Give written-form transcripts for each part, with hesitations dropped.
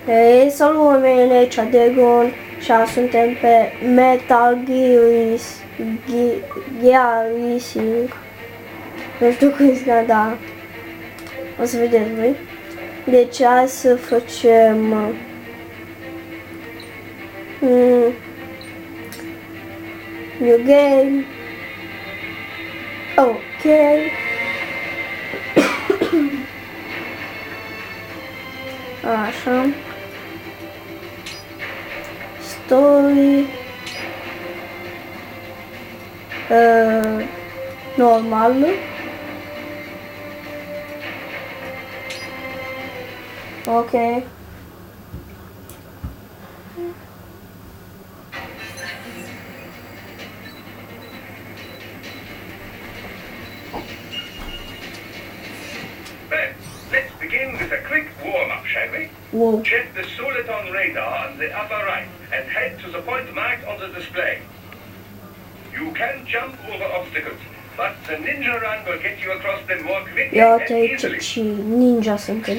Hei, salut oameni, aici Degon și azi suntem pe Metal Gear Rising. Nu știu cum zic, da. O să vedeți voi. Deci azi să facem new game. Ok. Așa. Story. Normal. Ok. Let's begin with a quick warm-up, shall we? Wow. Check the Soliton radar on the upper right and head to the point marked on the display. You can jump over obstacles, but the ninja run will get you across them more quickly Ia and uite aici easily. și ninja suntem.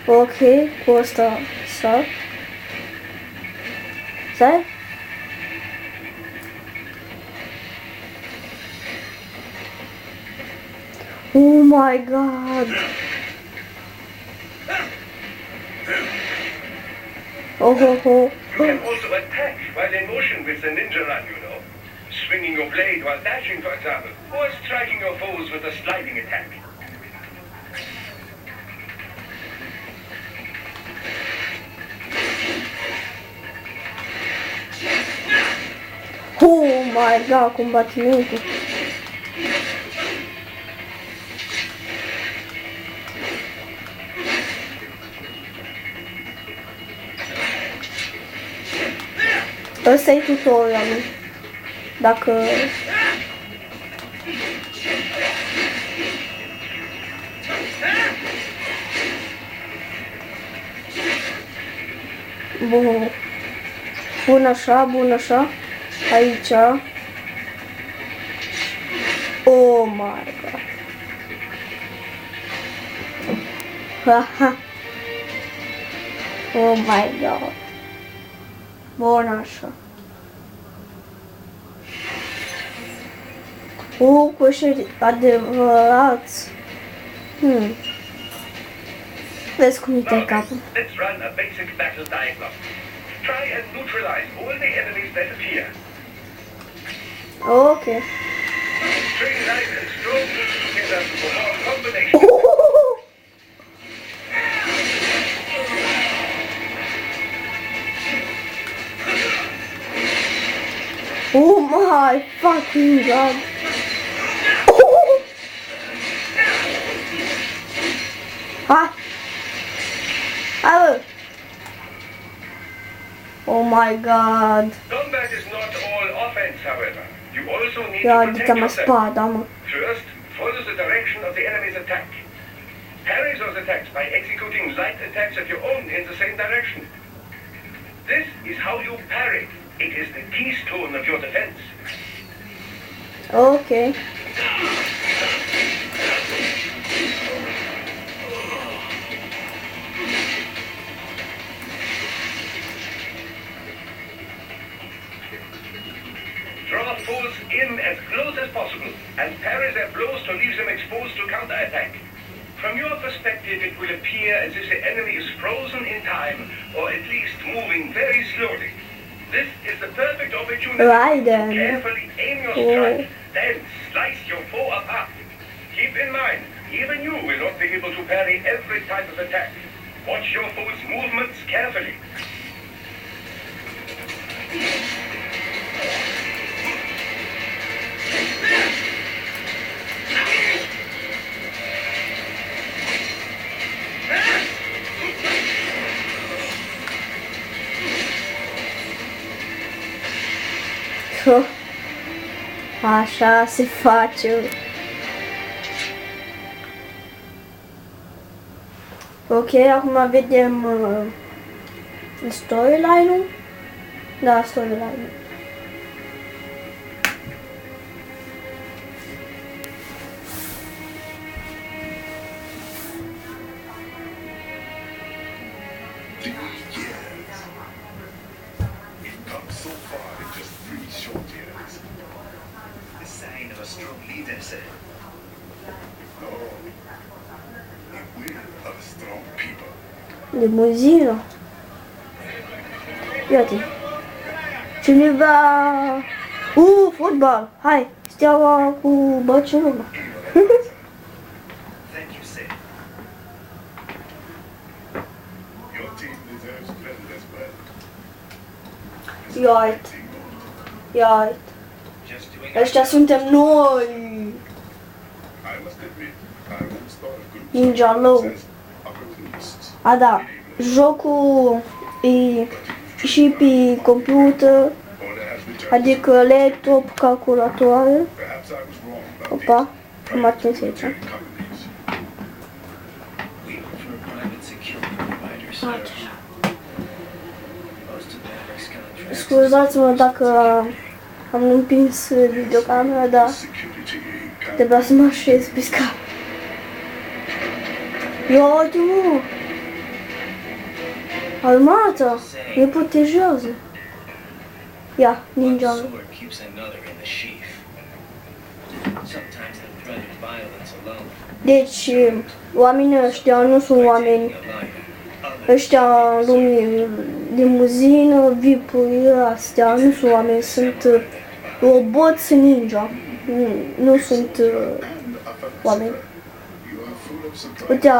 Ok, cu ăsta sar. Stai? Oh my god! Oh ho ho! You can also attack while in motion with the ninja run, you know. Swinging your blade while dashing, for example, or striking your foes with a sliding attack. Oh my god, combatimentul! Ăsta e tutorialul. Dacă... Bun. Bun așa, bun așa. Aici. Oh my god. Haha. Oh my god. Bun așa. Cu ăștia adevărați. Vezi cum e capul. Let's run a basic battle diagnostic. Try and neutralize all the enemies that appear. Ok. String light and stroke together for more combination. Oh my fucking god. Hai. Hai bă. Oh my god. Combat is not all offense, however. You also need Ia to adică protect mă yourself. spada, mă. First, follow the direction of the enemy's attack. Parry those attacks by executing light attacks of your own in the same direction. This is how you parry. It is the keystone of your defense. Ok. Draw foes in as close as possible and parry their blows to leave them exposed to counterattack. From your perspective, it will appear as if the enemy is frozen in time, or at least moving very slowly. This is the perfect opportunity Right to then. carefully aim your strike, then slice your foe apart. Keep in mind, even you will not be able to parry every type of attack. Watch your foe's movements carefully. Așa se face. Ok, acum vedem storyline-ul. Da, storyline-ul. said. No. We are strong people. Limuzină. Iată. Cineva... fotbal. Hai, Steaua cu Barcelona. Thank you, Sid. Your team deserves credit as well. Ia uite. Ia uite. Just doing Ăștia suntem noi. I must admit, I once thought of groups Ninja Low. as opportunists. A, da. Jocul e și pe computer, Or there has returned. adică laptop, calculatoare. Perhaps I was wrong about Opa, am atins aici. these companies. We prefer private security providers. Most of Mavericks contracts. Scuzați-mă dacă am împins videocamera, dar Security can trebuia să mă așez pe scaun. Ia uite, mă! Armata! E protejează. Ia, One ninja. sword keeps another in the sheath. Sometimes the threat of violence alone. Deci, oamenii ăștia nu sunt oameni. Taking a life. Others Ăștia în lumii limuzină, VIP-uri astea, nu sunt oameni, sunt roboți ninja. Nu sunt oameni. You are full of surprise. Uite,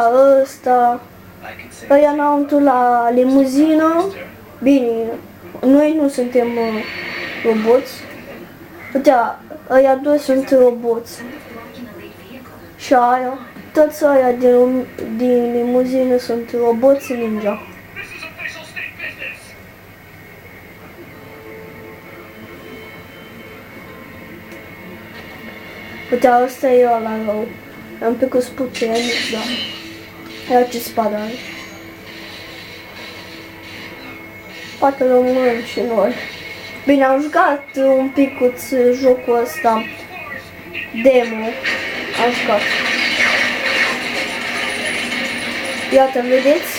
ăsta, I could say ăia înăuntru la limuzină, bine, noi nu suntem roboți. Uite, ăia doi sunt roboți. Și aia, toți ăia din limuzină sunt roboți ninja. This is official state business. Uite, ăsta e ăla rău. E un pic puternic, da. Ia ce spadă are. Poate rămânem și noi. Bine, am jucat un picuț jocul ăsta. Demo. Am jucat. Iată, vedeți?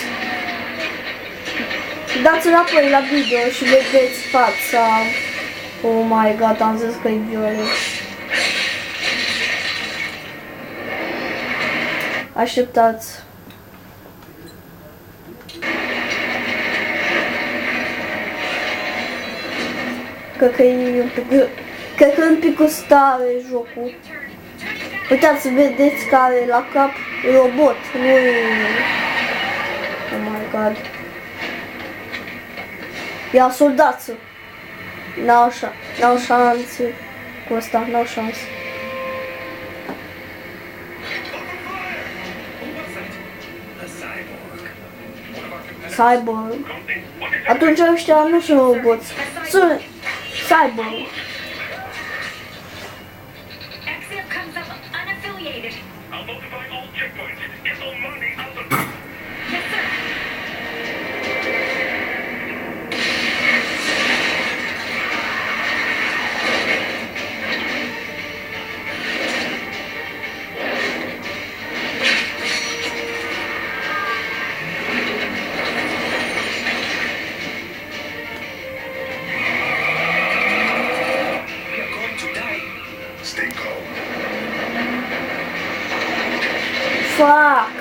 Dați înapoi la video și vedeți fața. Oh my god, am zis că e violet. Așteptați. Cred că e un pic... Cred că e un pic stare jocul. Uitați să vedeți care la cap robot, nu e... Oh my god. Ia soldații. N-au șanse cu ăsta, n-au șanse. a cyborg. Cyborg. Atunci ăștia nu sunt roboți. Sunt cyborg. Exit comes up unaffiliated. I'll notify all checkpoints. Get all money out of Yes, sir. We are going to die. Stay calm. Fuck.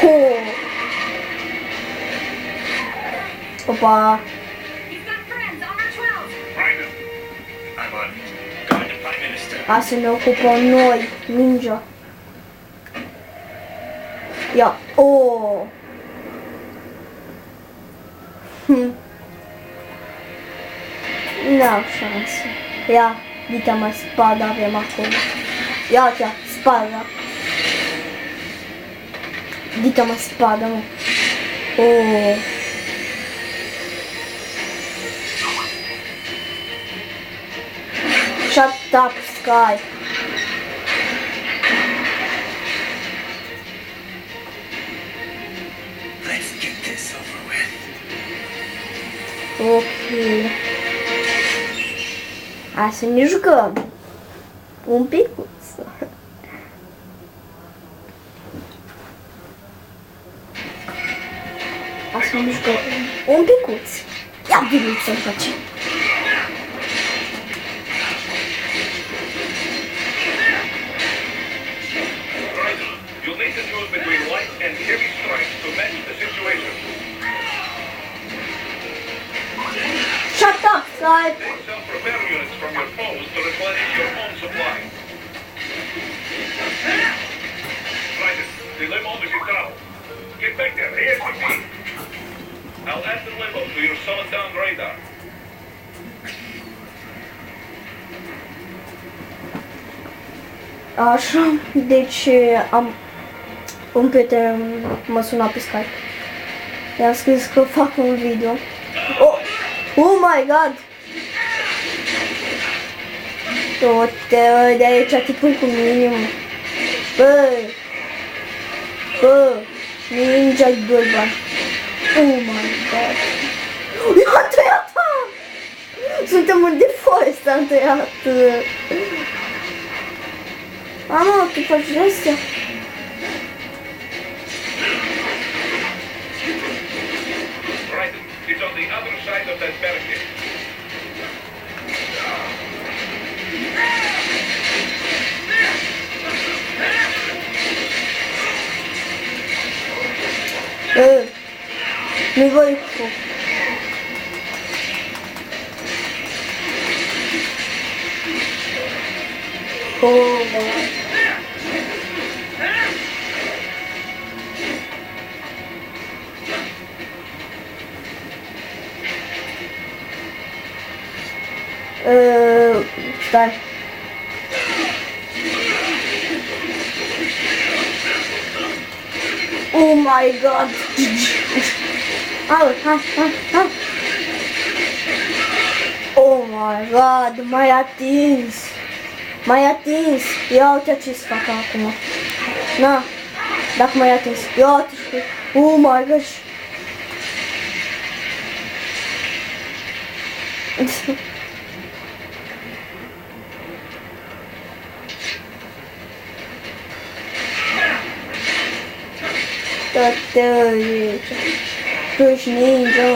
Oh. Opa. He's got friends. Armor 12. Find him. I'm on it. Going to Prime Minister. Hai să ne ocupăm noi, ninja. Ia. Oh. N-am șanse. Ia, dita mai spada avem acolo. Ia uite, spada. Dita mai spada, mă. Oh. Shut up, Sky. Let's get this over with. Ok. Hai să ne jucăm. Un picuț. Hai să ne jucăm. Un picuț. Ia bine să-mi face. Right. You'll need to choose between light and heavy strikes to match the situation. Shut up, Skype! Take self-repair units from your foes to replenish your own supply. Right. The limo is in trouble. Get back there, ASAP. I'll add the limo to your summoned down radar. Așa, deci am un prieten mă suna pe Skype. I-am scris că fac un video. Oh my god! Du-te de aici, tipul cu minim. Bă, ninja-i doi bani. Oh my god! I-am tăiat! Suntem în deforest, am tăiat. Mamă, tu faci astea? Right. It's on the other side of that barricade. Nu voi cu. Oh, stai. Oh my god. Hai. Oh my god, m-ai atins. Ia uite ce-ți fac acum. Na, dacă m-ai atins. Ia uite și... Oh my gosh. Toate aici. Tu ești ninja.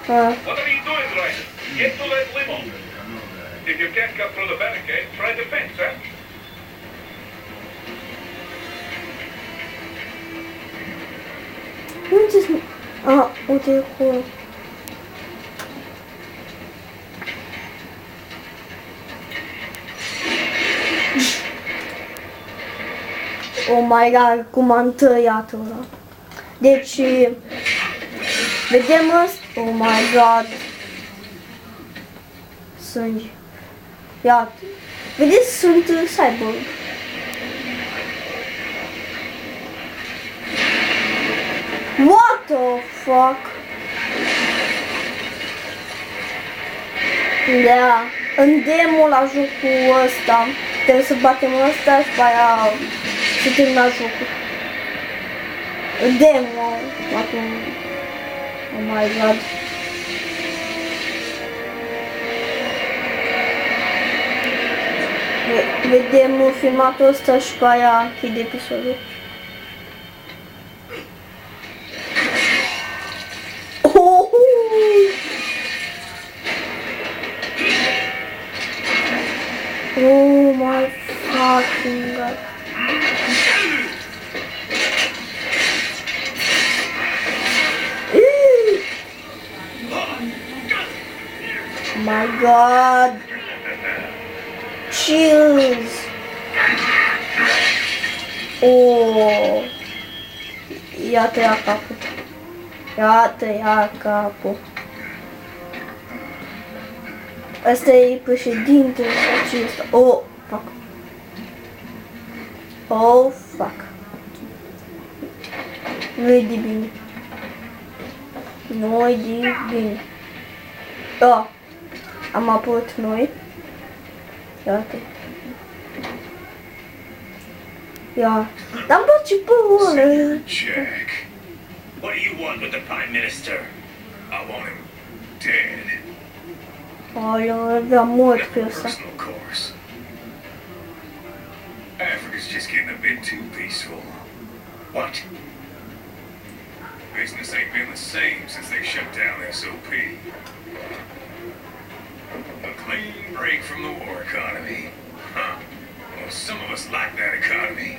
What are you doing, Ryder? Get to that limo. If you can't cut through the barricade, try the fence, huh? Uite-ți... uite acolo. Oh my god, cum am tăiat ăla. Deci, vedem ăsta. Oh my god. Sânge. Iată. Vedeți, sunt cyborg. What the fuck? Da, în demo la jocul ăsta trebuie să batem ăsta și pe aia să termina jocul. În demo, acum. Oh my god. Vedem filmatul ăsta și pe aia închide episodul. Oh my fucking god. My god. Chills. Oh. Ia-te ia capul. Ia-te ia capul. Asta e președintele acesta. Oh, fuck. Oh, fuck. Nu-i de bine. Nu-i de bine. Oh, am apărut noi. Iată. Ia. Dar-mi place pe ăla. Check. What do you want with the Prime Minister? I want him dead. Oh, eu avea mult pe ăsta. Personal course. Africa's just getting a bit too peaceful. What? Business ain't been the same since they shut down SOP. A clean break from the war economy. Huh. Well, some of us like that economy.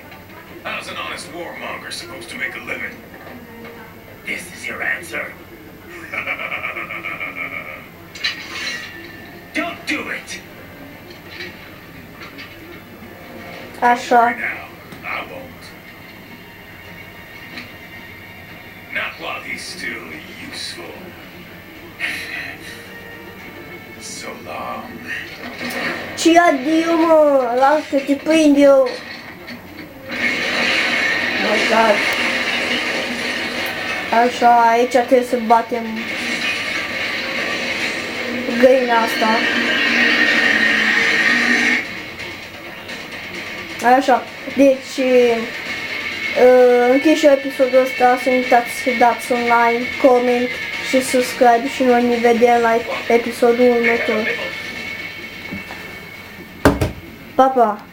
How's an honest warmonger supposed to make a living? This is your answer? Don't do it! Așa. Right now, I won't. Not while he's still useful. So long. Și adio, mă, las că te prind eu. My God. Așa, aici trebuie să batem găina asta. Așa, deci închei și eu episodul ăsta, să nu uitați să dați un like, comment și subscribe și noi ne vedem la episodul următor. Pa, pa!